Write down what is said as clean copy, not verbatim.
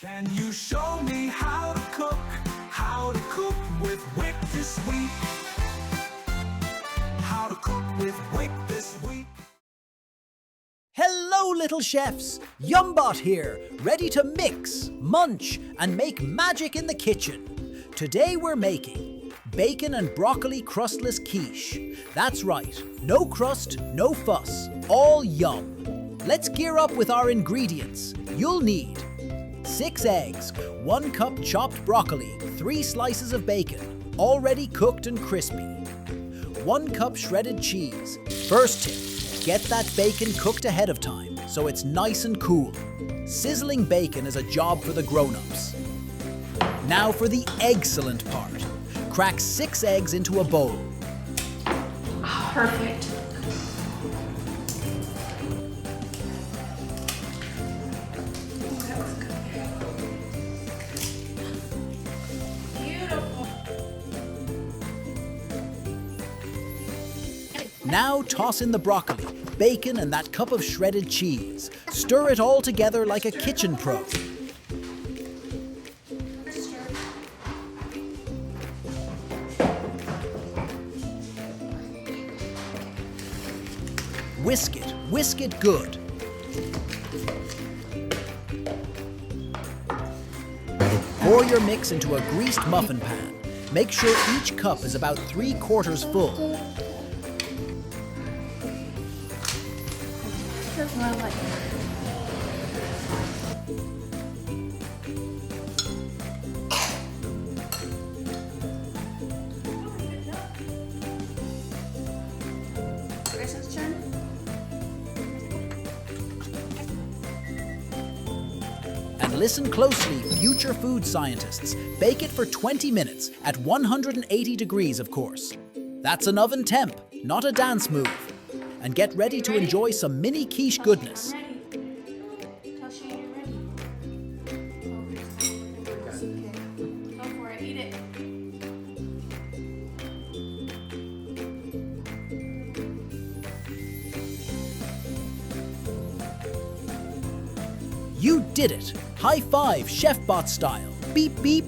Can you show me how to cook? How to cook with WIC this week? How to cook with WIC this week? Hello, little chefs! 𝗫𝗏𝗏𝗶𝗶𝗀𝗀 here, ready to mix, munch, and make magic in the kitchen. Today we're making bacon and broccoli crustless quiche. That's right, no crust, no fuss, all yum. Let's gear up with our ingredients. You'll need 6 eggs, 1 cup chopped broccoli, 3 slices of bacon, already cooked and crispy, 1 cup shredded cheese. First tip, get that bacon cooked ahead of time so it's nice and cool. Sizzling bacon is a job for the grown-ups. Now for the excellent part. Crack 6 eggs into a bowl. Perfect. Beautiful. Now toss in the broccoli, bacon, and that cup of shredded cheese. Stir it all together like a kitchen pro. Whisk it good. Pour your mix into a greased muffin pan. Make sure each cup is about 3/4 full. And listen closely, future food scientists. Bake it for 20 minutes at 180 degrees, of course. That's an oven temp, not a dance move. And get ready to enjoy some mini quiche goodness. Tell Shane you're ready. Go for it, eat it. You did it! High five, Chef Bot style. Beep beep.